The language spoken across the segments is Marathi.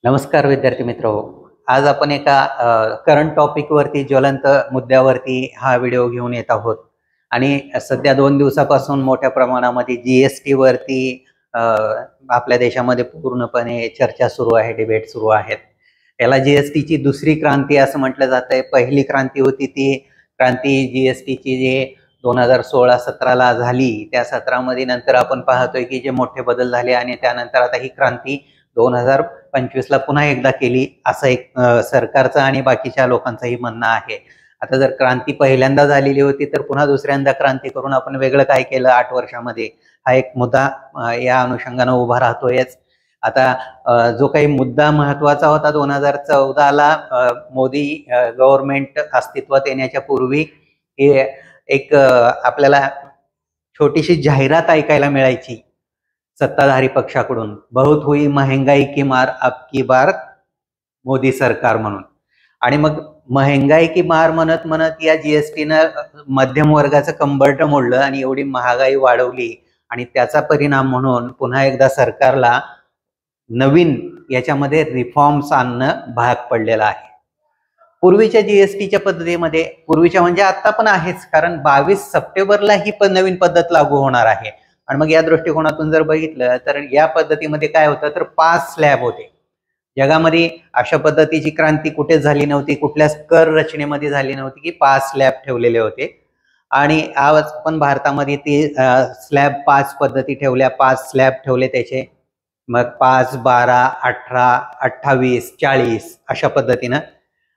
नमस्कार विद्यार्थी मित्र. आज आपण एका करंट टॉपिकवरती ज्वलंत मुद्द्यावरती हा व्हिडिओ घेऊन येत आहोत आणि सध्या 2 दिवसापासून मोठ्या प्रमाणामध्ये जीएसटी वरती आपल्या देशामध्ये पूर्णपणे चर्चा सुरू आहे, डिबेट सुरू आहेत. याला जीएसटीची दुसरी क्रांती असं म्हटलं जातंय. पहिली क्रांती होती ती क्रांती जीएसटीची जी 2016-17 ला झाली. त्या सत्रामध्ये नंतर आपण पाहतोय की जे मोठे बदल झाले आणि त्यानंतर आता ही क्रांती 2025 ला पुन्हा एकदा केली असं एक सरकारचं आणि बाकीच्या लोकांचंही म्हणणं आहे. आता जर क्रांती पहिल्यांदा झालेली होती तर पुन्हा दुसऱ्यांदा क्रांती करून आपण वेगळं काय केलं 8 वर्षामध्ये, हा एक मुद्दा या अनुषंगाने उभा राहतोयच. आता जो काही मुद्दा महत्वाचा होता 2014 ला मोदी गव्हर्नमेंट अस्तित्वात येण्याच्या पूर्वी एक आपल्याला छोटीशी जाहिरात ऐकायला मिळायची सत्ताधारी पक्षाकडून, बहुत हुई महंगाई की मार अब की बार मोदी सरकार म्हणून. आणि मग महंगाई की मार म्हणत म्हणत या जीएसटीनं मध्यम वर्गाचं कंबरटं मोडलं आणि एवढी महागाई वाढवली आणि त्याचा परिणाम म्हणून पुन्हा एकदा सरकारला नवीन याच्यामध्ये रिफॉर्म्स आणणं भाग पडलेलं आहे. पूर्वीच्या जीएसटीच्या पद्धतीमध्ये, पूर्वीच्या म्हणजे आता पण आहेच, कारण 22 सप्टेंबरला ही नवीन पद्धत लागू होणार आहे. आणि मग या दृष्टिकोनातून जर बघितलं तर या पद्धतीमध्ये काय होतं तर 5 स्लॅब होते. जगामध्ये अशा पद्धतीची क्रांती कुठेच झाली नव्हती, कुठल्याच कर रचनेमध्ये झाली नव्हती की 5 स्लॅब ठेवलेले होते. आणि आज पण भारतामध्ये ते स्लॅब 5 पद्धती ठेवल्या, 5 स्लॅब ठेवले त्याचे. मग 5, 12, 18, 28, 40 अशा पद्धतीनं.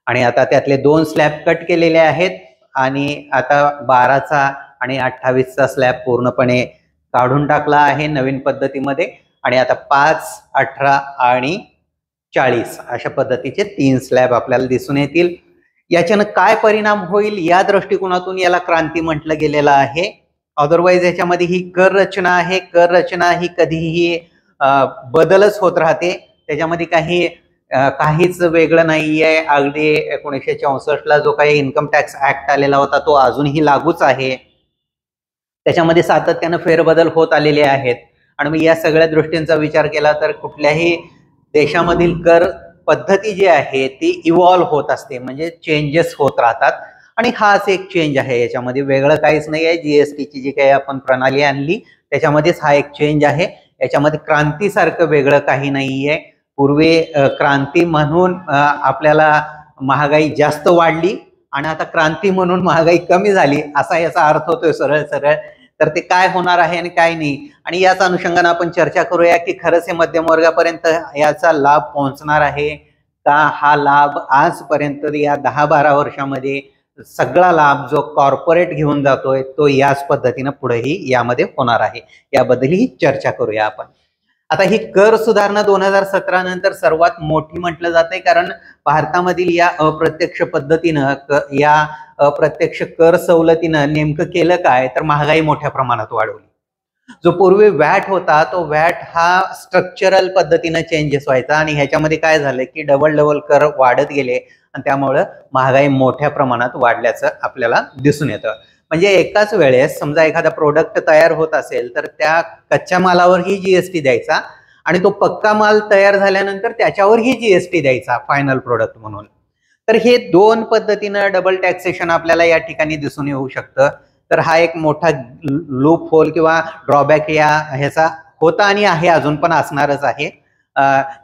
आणि आता त्यातले 2 स्लॅब कट केलेले आहेत आणि आता 12चा आणि 28चा स्लॅब पूर्णपणे काढून टाकला आहे नवीन पद्धतीमध्ये. आणि आता 5, 18 आणि 40 अशा पद्धतीचे 3 स्लॅब आपल्याला दिसून येतील. याच्यानं काय परिणाम होईल या दृष्टिकोनातून याला क्रांती म्हटलं गेलेलं आहे. अदरवाईज याच्यामध्ये ही कर रचना आहे. कर रचना ही कधीही बदलच होत राहते. त्याच्यामध्ये काहीच वेगळं नाहीये. अगदी 1964 ला जो काही इन्कम टॅक्स ऍक्ट आलेला होता तो अजूनही लागूच आहे. त्याच्यामध्ये सातत्यानं फेरबदल होत आलेले आहेत. आणि मग या सगळ्या दृष्टींचा विचार केला तर कुठल्याही देशामधील कर पद्धती जी आहे ती इव्हॉल्व्ह होत असते, म्हणजे चेंजेस होत राहतात. आणि हाच एक चेंज आहे. याच्यामध्ये वेगळं काहीच नाही आहे. जीएसटीची जी काही आपण प्रणाली आणली त्याच्यामध्येच हा एक चेंज आहे. याच्यामध्ये क्रांतीसारखं वेगळं काही नाहीये. पूर्वी क्रांती म्हणून आपल्याला महागाई जास्त वाढली आणि आता क्रांती म्हणून महागाई कमी झाली असा याचा अर्थ होतोय सरळ सरळ. तर ते काय होणार आहे आणि काय नाही, आणि याच अनुषंगाने आपण चर्चा करूया की खरंच हे मध्यम वर्गापर्यंत याचा लाभ पोहोचणार आहे का. हा लाभ आजपर्यंत या 10-12 वर्षामध्ये सगळा लाभ जो कॉर्पोरेट घेऊन जातोय तो याच पद्धतीनं पुढेही यामध्ये होणार आहे. याबद्दलही चर्चा करूया आपण. आता ही कर सुधारणा 2017 नंतर सर्वात मोठी म्हटलं जाते, कारण भारतामधील या अप्रत्यक्ष पद्धतीनं या अप्रत्यक्ष कर सवलतीनं नेमकं केलं काय तर महागाई मोठ्या प्रमाणात वाढवली. जो पूर्वी वॅट होता तो वॅट हा स्ट्रक्चरल पद्धतीनं चेंजेस व्हायचा आणि ह्याच्यामध्ये काय झालं की डबल कर वाढत गेले आणि त्यामुळं महागाई मोठ्या प्रमाणात वाढल्याचं आपल्याला दिसून येतं. म्हणजे एकाच वेळेस समजा एखादा प्रोडक्ट तयार होत असेल तर त्या कच्च्या मालावरही जीएसटी द्यायचा आणि तो पक्का माल तयार झाल्यानंतर त्याच्यावरही जीएसटी द्यायचा फायनल प्रोडक्ट म्हणून. तर हे 2 पद्धतीनं डबल टॅक्सेशन आपल्याला या ठिकाणी दिसून येऊ शकतं. तर हा एक मोठा लूप होल किंवा ड्रॉबॅक या ह्याचा होता आणि आहे, अजून पण असणारच आहे.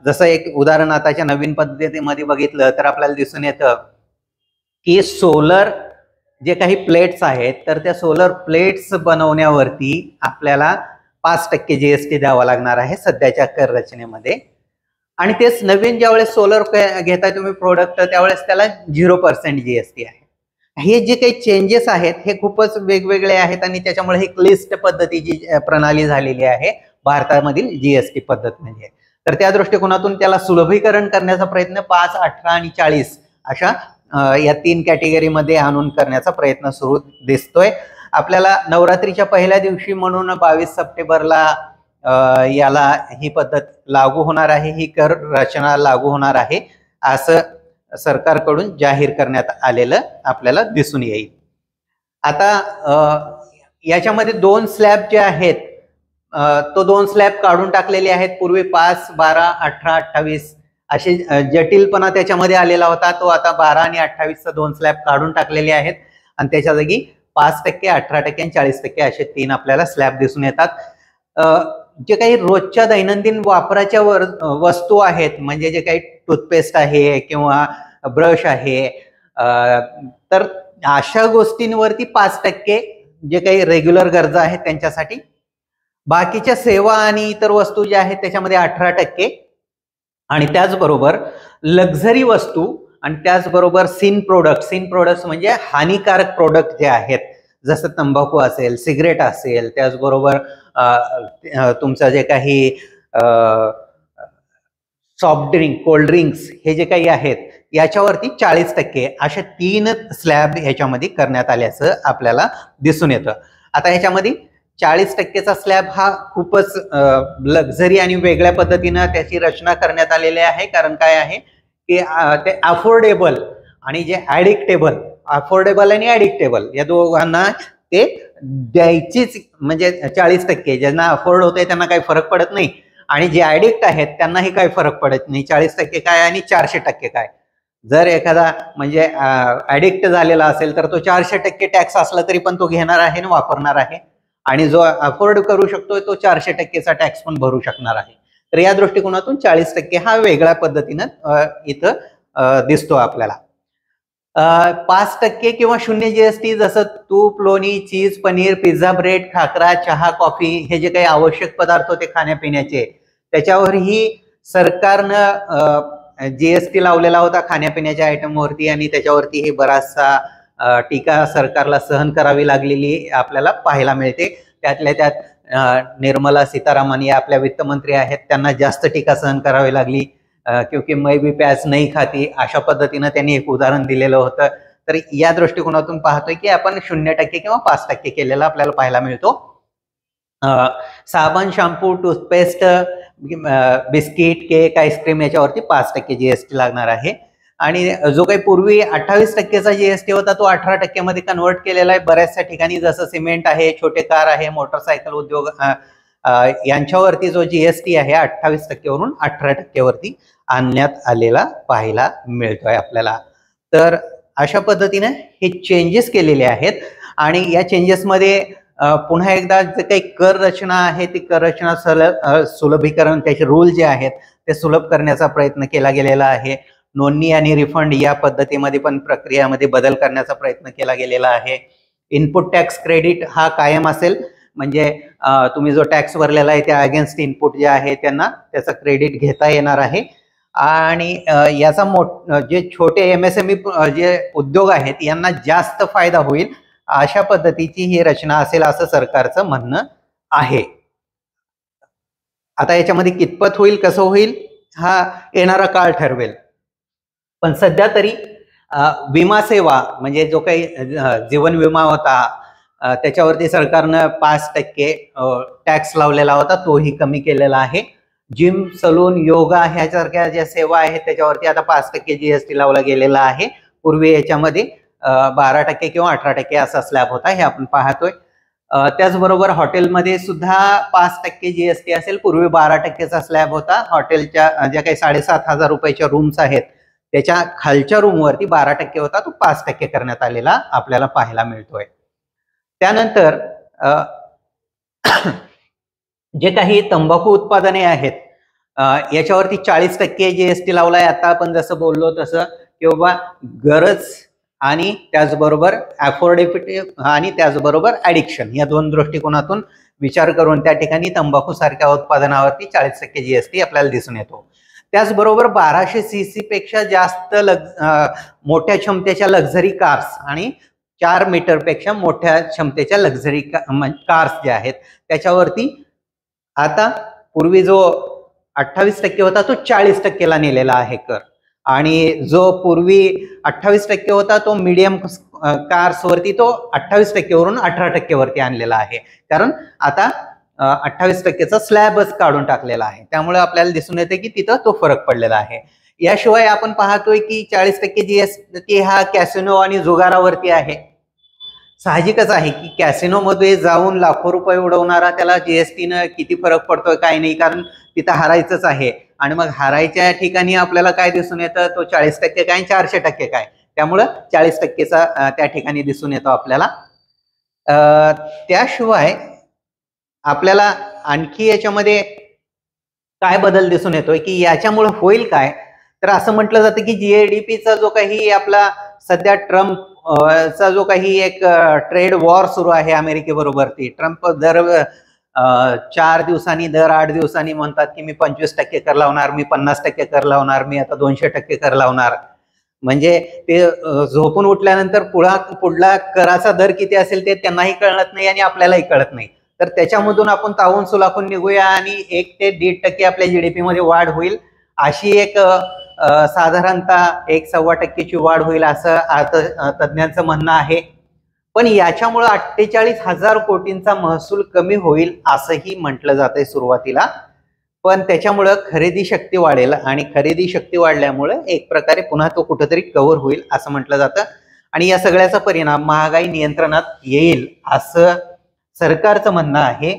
जसं एक उदाहरण आताच्या नवीन पद्धतीमध्ये बघितलं तर आपल्याला दिसून येतं की सोलर जे काही प्लेट्स आहेत तर त्या सोलर प्लेट्स बनवण्यावरती आपल्याला 5% जीएसटी द्यावा लागणार आहे सध्याच्या कर रचनेमध्ये. आणि तेच नवीन ज्यावेळेस सोलर घेताय तुम्ही प्रोडक्ट त्यावेळेस त्याला 0% जीएसटी आहे. हे जे काही चेंजेस आहेत हे खूपच वेगवेगळे आहेत आणि त्याच्यामुळे ही लिस्ट पद्धतीची प्रणाली झालेली आहे भारतामधील जीएसटी पद्धत म्हणजे. तर त्या दृष्टिकोनातून त्याला सुलभीकरण करण्याचा प्रयत्न 5, 18 आणि 40 अशा या 3 कॅटेगरीमध्ये आणून करण्याचा प्रयत्न सुरू दिसतोय आपल्याला. नवरात्रीच्या पहिल्या दिवशी म्हणून 22 सप्टेंबरला याला ही पद्धत लागू होणार आहे, ही कर रचना लागू होणार आहे असं सरकारकडून जाहीर करण्यात आलेलं आपल्याला दिसून येईल. आता याच्यामध्ये 2 स्लॅब जे आहेत तो 2 स्लॅब काढून टाकलेले आहेत. पूर्वी 5, 12, 18, 28 असे जटिलपणा त्याच्यामध्ये आलेला होता, तो आता 12 आणि 28चा 2 स्लॅब काढून टाकलेले आहेत आणि त्याच्या जागी 5%, 18% आणि 40% असे 3 आपल्याला स्लॅब दिसून येतात. जे काही रोजच्या दैनंदिन वापराच्या वस्तू आहेत, म्हणजे जे काही टूथपेस्ट आहे किंवा ब्रश आहे, तर अशा गोष्टींवरती 5% जे काही रेग्युलर गरजा आहेत त्यांच्यासाठी, बाकीच्या सेवा आणि इतर वस्तू ज्या आहेत त्याच्यामध्ये 18%, आणि त्याचबरोबर लक्झरी वस्तू आणि त्याचबरोबर सिन प्रोडक्ट्स म्हणजे हानिकारक प्रोडक्ट जे आहेत, जसं तंबाखू असेल, सिगरेट असेल, त्याचबरोबर तुमचं जे काही सॉफ्ट ड्रिंक, कोल्ड ड्रिंक्स हे जे काही आहेत याच्यावरती 40%, अशा 3 स्लॅब ह्याच्यामध्ये करण्यात आल्याचं आपल्याला दिसून येतं. आता ह्याच्यामध्ये 40%चा स्लॅब हा खूपच लक्झरी आणि वेगळ्या पद्धतीनं त्याची रचना करण्यात आलेली आहे. कारण काय आहे की ते अफोर्डेबल आणि जे ऍडिक्टेबल, अफोर्डेबल आणि ऍडिक्टेबल या दोघांना ते द्यायचीच, म्हणजे 40%. ज्यांना अफोर्ड होते त्यांना काही फरक पडत नाही आणि जे ऍडिक्ट आहेत त्यांनाही काही फरक पडत नाही. 40% काय आणि 400% काय. जर एखादा म्हणजे ऍडिक्ट झालेला असेल तर तो 400% टॅक्स असला तरी पण तो घेणार आहे आणि वापरणार आहे, आणि जो अफोर्ड करू शकतो तो 400%चा टॅक्स पण भरू शकणार आहे. तर या दृष्टिकोनातून 40% हा वेगळ्या पद्धतीनं इथं दिसतो आपल्याला. 5% किंवा 0 जीएसटी, जसं तूप, लोणी, चीज, पनीर, पिझ्झा, ब्रेड, खाकरा, चहा, कॉफी हे जे काही आवश्यक पदार्थ होते खाण्यापिण्याचे, त्याच्यावरही सरकारनं जीएसटी लावलेला होता खाण्यापिण्याच्या आयटमवरती, आणि त्याच्यावरती बराचसा टीका सरकारला सहन करावी लागलेली आपल्याला पाहायला मिळते. त्यातल्या त्यात निर्मला सीतारामन या आपल्या वित्तमंत्री आहेत, त्यांना जास्त टीका सहन करावी लागली, क्योंकि मैं भी प्याज नहीं खाती, अशा पद्धतीनं त्यांनी एक उदाहरण दिलेलं होतं. तर या दृष्टिकोनातून पाहतोय की आपण 0% किंवा 5% केलेला आपल्याला पाहायला मिळतो. साबण, shampoo, toothpaste, biscuit, cake, ice cream याच्यावरती 5% जीएसटी लागणार आहे. आणि जो काही पूर्वी 28%चा जीएसटी होता तो 18% मध्ये कन्वर्ट केलेला आहे बऱ्याचशा ठिकाणी, जसं सिमेंट आहे, छोटे कार आहे, मोटरसायकल उद्योग यांच्यावरती जो जीएसटी आहे 28% वरून 18% वरती आणण्यात आलेला पाहायला मिळतोय आपल्याला. तर अशा पद्धतीने हे चेंजेस केलेले आहेत, आणि या चेंजेसमध्ये पुन्हा एकदा जे काही कर रचना आहे ती कर रचना सुलभीकरण, त्याचे रूल जे आहेत ते सुलभ करण्याचा प्रयत्न केला गेलेला आहे. नोंदणी आणि रिफंड या पद्धतीमध्ये पण प्रक्रियामध्ये बदल करण्याचा प्रयत्न केला गेलेला आहे. इनपुट टॅक्स क्रेडिट हा कायम असेल, म्हणजे तुम्ही जो टॅक्स भरलेला आहे त्या अगेन्स्ट इनपुट जे आहे त्यांना त्याचं क्रेडिट घेता येणार आहे. आणि याचा जे छोटे एमएसएमई जे उद्योग आहेत यांना जास्त फायदा होईल, अशा पद्धतीची ही रचना असेल असं सरकारचं म्हणणं आहे. आता याच्यामध्ये कितपत होईल, कसं होईल हा येणारा काळ ठरवेल. पण सध्या तरी विमा सेवा म्हणजे जो काही जीवन विमा होता त्याच्यावरती सरकारनं 5% टॅक्स लावलेला होता, तोही कमी केलेला आहे. जिम, सलून, योगा ह्यासारख्या ज्या सेवा आहेत त्याच्यावरती आता 5% जीएसटी लावला गेलेला आहे. पूर्वी याच्यामध्ये 12% किंवा 18% असा स्लॅब होता, हे आपण पाहतोय. त्याचबरोबर हॉटेलमध्ये सुद्धा 5% जीएसटी असेल. पूर्वी 12%चा स्लॅब होता. हॉटेलच्या ज्या काही 7,500 रुपयाच्या रूम्स आहेत त्याच्या खालच्या रूमवरती 12% होता, तो 5% करण्यात आलेला आपल्याला पाहायला मिळतोय. त्यानंतर जे काही तंबाखू उत्पादने आहेत याच्यावरती 40% जीएसटी लावलाय. आता आपण जसं बोललो तसं किंवा गरज आणि त्याचबरोबर अफोर्डेबिलिटी आणि त्याचबरोबर ऍडिक्शन या दोन दृष्टिकोनातून विचार करून त्या ठिकाणी तंबाखू सारख्या उत्पादनावरती 40% जीएसटी आपल्याला दिसून येतो. त्याचबरोबर 1200 सीसी पेक्षा जास्त मोठ्या क्षमतेच्या लक्झरी कार्स आणि 4 मीटरपेक्षा मोठ्या क्षमतेच्या लक्झरी कार्स ज्या आहेत त्याच्यावरती आता पूर्वी जो 28% होता तो 40%ला नेलेला आहे कर, आणि जो पूर्वी 28% होता तो मीडियम कार्स वरती तो 28% वरून 18% वरती आणलेला आहे. कारण आता 28%चा स्लॅबच काढून टाकलेला आहे. त्यामुळे आपल्याला दिसून येते की तिथं तो फरक पडलेला आहे. याशिवाय आपण पाहतोय की 40% जीएसटी हा कॅसिनो आणि जुगारावरती आहे. साहजिकच आहे की कॅसिनो मध्ये जाऊन लाखो रुपये उडवणारा त्याला जीएसटीनं किती फरक पडतोय काय नाही, कारण तिथं हारायचंच आहे. आणि मग हारायच्या ठिकाणी आपल्याला काय दिसून येतं, तो 40% काय 400% काय, त्यामुळं 40%चा त्या ठिकाणी दिसून येतो आपल्याला. त्याशिवाय आपल्याला आणखी याच्यामध्ये काय बदल दिसून येतोय की याच्यामुळे होईल काय, तर असं म्हटलं जातं की GADPचा जो काही आपला सध्या ट्रम्प चा जो काही एक ट्रेड वॉर सुरू आहे अमेरिकेबरोबर, ती ट्रम्प दर 4 दिवसांनी दर 8 दिवसांनी म्हणतात की मी 25% कर लावणार, मी 50% कर लावणार, मी आता 200% कर लावणार. म्हणजे ते झोपून उठल्यानंतर पुढला कराचा दर किती असेल ते त्यांनाही कळत नाही आणि आपल्यालाही कळत नाही. तर त्याच्यामधून आपण तावून सुलाखून निघूया आणि 1 ते 1.5% आपल्या GDP मध्ये वाढ होईल, अशी एक साधारणतः 1-1.25%ची वाढ होईल असं तज्ञांचं म्हणणं आहे. पण याच्यामुळे 48,000 कोटींचा महसूल कमी होईल असंही म्हटलं जातंय सुरुवातीला. पण त्याच्यामुळं खरेदी शक्ती वाढेल आणि खरेदी शक्ती वाढल्यामुळे एक प्रकारे पुन्हा तो कुठेतरी कव्हर होईल असं म्हटलं जातं. आणि या सगळ्याचा परिणाम महागाई नियंत्रणात येईल असं सरकारचं म्हणणं आहे.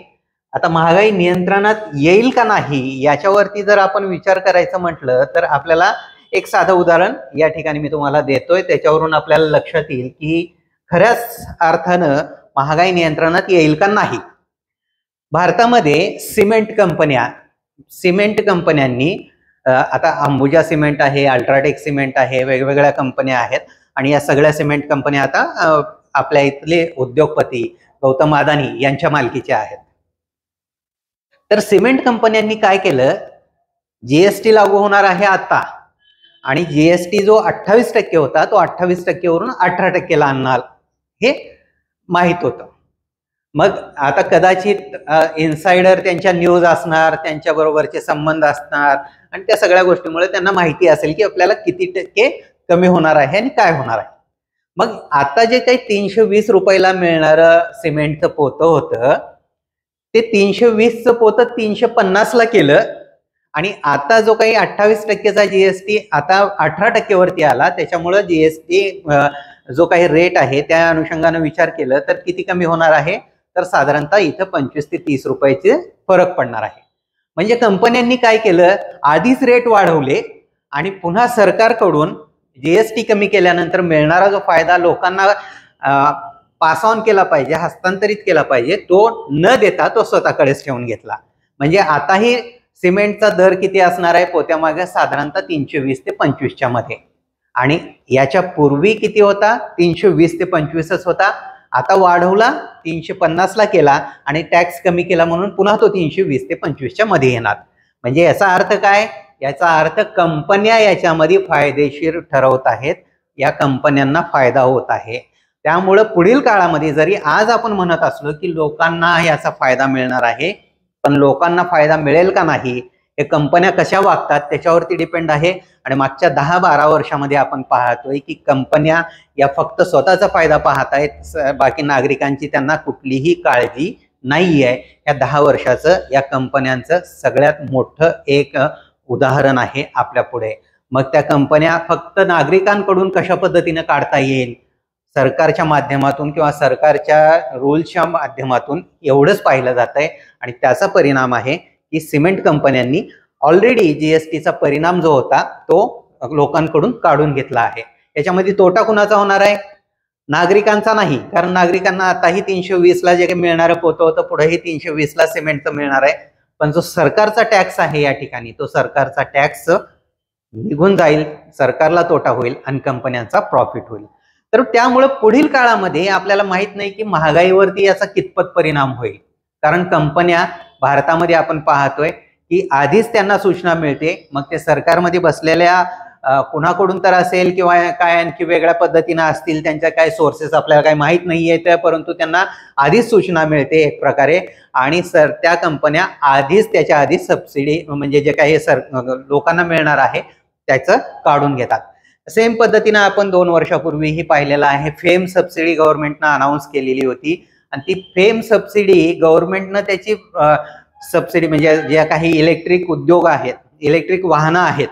आता महागाई नियंत्रणात येईल का नाही याच्यावरती जर आपण विचार करायचं म्हटलं तर आपल्याला एक साधं उदाहरण या ठिकाणी मी तुम्हाला देतोय, त्याच्यावरून आपल्याला लक्षात येईल की खऱ्याच अर्थानं महागाई नियंत्रणात येईल का नाही. भारतामध्ये सिमेंट कंपन्यांनी आता अंबुजा सिमेंट आहे, अल्ट्राटेक सिमेंट आहे, वेगवेगळ्या कंपन्या आहेत आणि या सगळ्या सिमेंट कंपन्या आता आपल्या इथले उद्योगपती गौतम अदानी यांच्या मालकीच्या आहेत. तर सिमेंट कंपन्यांनी काय केलं, GST लागू होणार आहे आता आणि GST जो 28% होता तो 28% वरून 18%ला आणणार हे माहित होतं. मग आता कदाचित इनसाइडर त्यांच्या न्यूज असणार, त्यांच्या बरोबरचे संबंध असणार आणि त्या सगळ्या गोष्टीमुळे त्यांना माहिती असेल की आपल्याला किती टक्के कमी होणार आहे आणि काय होणार आहे. मग आता जे काही 320 रुपयाला मिळणारं सिमेंटचं पोतं होतं ते 320चं पोतं 350ला केलं आणि आता जो काही 28%चा GST आता 18% वरती आला, त्याच्यामुळे GST जो काही रेट आहे त्या अनुषंगाने विचार केलं तर किती कमी होणार आहे, तर साधारणतः इथं 25 ते 30 रुपयाचे फरक पडणार आहे. म्हणजे कंपन्यांनी काय केलं, आधीच रेट वाढवले आणि पुन्हा सरकारकडून GST कमी केल्यानंतर मिळणारा जो फायदा लोकांना पास ऑन केला पाहिजे, हस्तांतरित केला पाहिजे, तो न देता तो स्वतःकडेच ठेवून घेतला. म्हणजे आताही सिमेंटचा दर किती असणार आहे पोत्यामागे, साधारणतः 320 ते 25च्या मध्ये, आणि याच्या पूर्वी किती होता, 320 ते 25च होता. आता वाढवला 350ला केला आणि टॅक्स कमी केला म्हणून पुन्हा तो 320 ते 25च्या मध्ये येणार. म्हणजे याचा अर्थ काय, याचा अर्थ कंपन्या याच्यामध्ये फायदेशीर ठरवत आहेत, या कंपन्यांना फायदा होत आहे. त्यामुळे पुढील काळामध्ये जरी आज आपण म्हणत असलो की लोकांना याचा फायदा मिळणार आहे, पण लोकांना फायदा मिळेल का नाही हे कंपन्या कशा वागतात त्याच्यावरती डिपेंड आहे. आणि मागच्या 10-12 वर्षामध्ये आपण पाहतोय की कंपन्या या फक्त स्वतःचा फायदा पाहत आहेत, बाकी नागरिकांची त्यांना कुठलीही काळजी नाही आहे. या 10 वर्षाचं या कंपन्यांचं सगळ्यात मोठं एक उदाहरण आहे आपल्या पुढे. मग त्या कंपन्या फक्त नागरिकांकडून कशा पद्धतीने काढता येईल, सरकारच्या माध्यमातून किंवा सरकारच्या रूल्सच्या माध्यमातून, एवढंच पाहिलं जात आहे. आणि त्याचा परिणाम आहे की सिमेंट कंपन्यांनी ऑलरेडी GSTचा परिणाम जो होता तो लोकांकडून काढून घेतला आहे. याच्यामध्ये तोटा कुणाचा होणार आहे, नागरिकांचा नाही, कारण नागरिकांना आताही 320ला जे काही मिळणारं पोतं होतं पुढेही 320ला सिमेंटचं मिळणार आहे. पण जो सरकारचा टॅक्स आहे या ठिकाणी, तो सरकारचा टॅक्स निघून जाईल, सरकारला तोटा होईल आणि कंपन्यांचा प्रॉफिट होईल. तर त्यामुळे पुढील काळामध्ये आपल्याला माहित नाही की महागाईवरती याचा कितपत परिणाम होईल, कारण कंपन्या भारतामध्ये आपण पाहतोय की आधीच त्यांना सूचना मिळते, मग ते सरकारमध्ये बसलेल्या कुणाकडून तर असेल किंवा काय आणखी वेगळ्या पद्धतीने असतील, त्यांच्या काय सोर्सेस आपल्याला काही माहित नाहीये, परंतु त्यांना आधीच सूचना मिळते एक प्रकारे, आणि त्या कंपन्या आधीच त्याच्या आधीच सबसिडी म्हणजे जे काही लोकांना मिळणार आहे त्याचं काढून घेतात. सेम पद्धतीने आपण 2 वर्षापूर्वीही पाहिलेलं आहे, फेम सबसिडी गव्हर्नमेंटनं अनाऊन्स केलेली होती आणि ती फेम सबसिडी गव्हर्नमेंटनं त्याची सबसिडी म्हणजे ज्या काही इलेक्ट्रिक उद्योग आहेत, इलेक्ट्रिक वाहनं आहेत,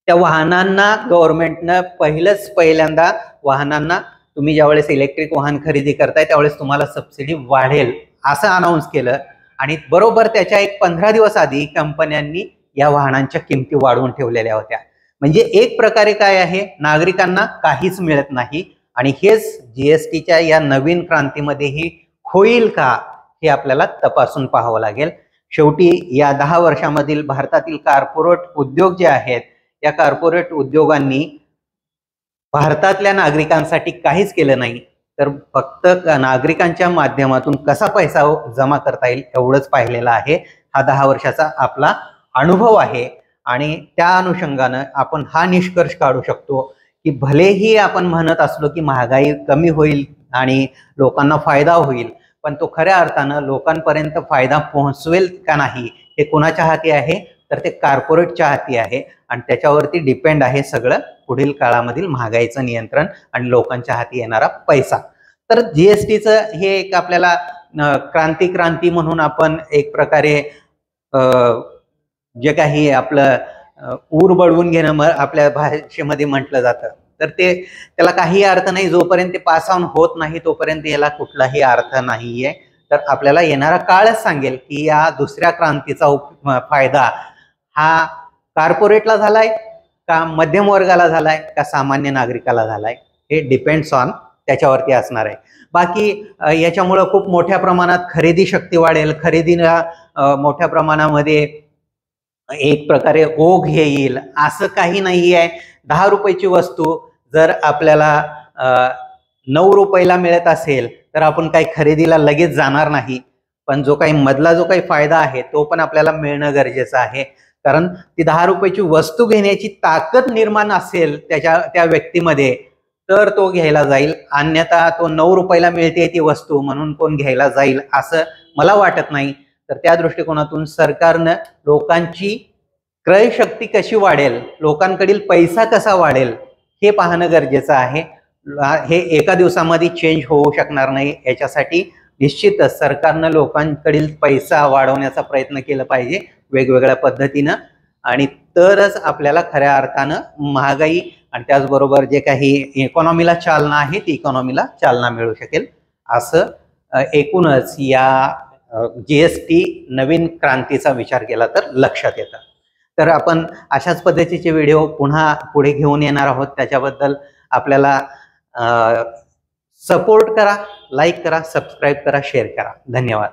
त्या वाहनांना गव्हर्नमेंटनं पहिल्यांदा वाहनांना तुम्ही ज्यावेळेस इलेक्ट्रिक वाहन खरेदी करताय त्यावेळेस तुम्हाला सबसिडी वाढेल असं अनाऊन्स केलं. आणि बरोबर त्याच्या एक 15 दिवस आधी कंपन्यांनी या वाहनांच्या किमती वाढवून ठेवलेल्या होत्या. म्हणजे एक प्रकारे काय आहे, नागरिकांना काहीच मिळत नाही आणि हेच जीएसटीच्या या नवीन क्रांतीमध्येही होईल का हे आपल्याला तपासून पाहावं लागेल. शेवटी या 10 वर्षामधील भारतातील कॉर्पोरेट उद्योग जे आहेत, या कॉर्पोरेट उद्योगांनी भारतातल्या नागरिकांसाठी काहीच केलं नाही, तर फक्त नागरिकांच्या माध्यमातून कसा पैसा जमा करता येईल एवढंच पाहिलेलं आहे. हा 10 वर्षाचा आपला अनुभव आहे आणि त्या अनुषंगानं आपण हा निष्कर्ष काढू शकतो की भलेही आपण म्हणत असलो की महागाई कमी होईल आणि लोकांना फायदा होईल, पण तो खऱ्या अर्थानं लोकांपर्यंत फायदा पोहोचवेल का नाही हे कोणाच्या हाती आहे, तर ते कॉर्पोरेटच्या हाती आहे आणि त्याच्यावरती डिपेंड आहे सगळं पुढील काळामधील महागाईचं नियंत्रण आणि लोकांच्या हाती येणारा पैसा. तर जीएसटीचं हे एक आपल्याला क्रांती म्हणून आपण एक प्रकारे जे काही आपलं ऊर बळवून घेणं आपल्या भाषेमध्ये म्हटलं जातं, तर त्याला काही अर्थ नाही. जोपर्यंत ते पास ऑन होत नाही तोपर्यंत याला कुठलाही अर्थ नाहीये. तर आपल्याला येणारा काळच सांगेल की या दुसऱ्या क्रांतीचा फायदा हा कॉर्पोरेटला झालाय का, मध्यम वर्गाला झालाय का, सामान्य नागरिकाला झालाय, हे डिपेंड्स ऑन त्याच्यावरती असणार आहे. बाकी याच्यामुळं खूप मोठ्या प्रमाणात खरेदी शक्ती वाढेल, खरेदीला मोठ्या प्रमाणामध्ये एक प्रकारे ओघ येईल असं काही नाही आहे. 10 रुपयाची वस्तू जर आपल्याला 9 रुपयाला मिळत असेल तर आपण काही खरेदीला लगेच जाणार नाही, पण जो काही फायदा आहे तो पण आपल्याला मिळणं गरजेचं आहे. कारण ती 10 रुपयाची वस्तू घेण्याची ताकद निर्माण असेल त्या व्यक्तीमध्ये तर तो घ्यायला जाईल, अन्यथा तो 9 रुपयाला मिळते ती वस्तू म्हणून कोण घ्यायला जाईल असं मला वाटत नाही. तर त्या दृष्टिकोनातून सरकारनं लोकांची क्रय शक्ती कशी वाढेल, लोकांकडील पैसा कसा वाढेल हे पाहणं गरजेचं आहे. हे एका दिवसामध्ये चेंज होऊ शकणार नाही. याच्यासाठी निश्चितच सरकारनं लोकांकडील पैसा वाढवण्याचा प्रयत्न केला पाहिजे वेगवेगळ्या पद्धतीनं, आणि तरच आपल्याला खऱ्या अर्थानं महागाई आणि त्याचबरोबर जे काही इकॉनॉमीला चालना आहे ती इकॉनॉमीला चालना मिळू शकेल. असं एकूणच या जीएसटी नवीन क्रांतीचा विचार केला तर लक्षात येतं. तर आपण अशाच पद्धतीचे व्हिडिओ पुढे घेऊन येणार आहोत. त्याच्याबद्दल आपल्याला सपोर्ट करा, लाईक करा, सबस्क्राईब करा, शेअर करा. धन्यवाद.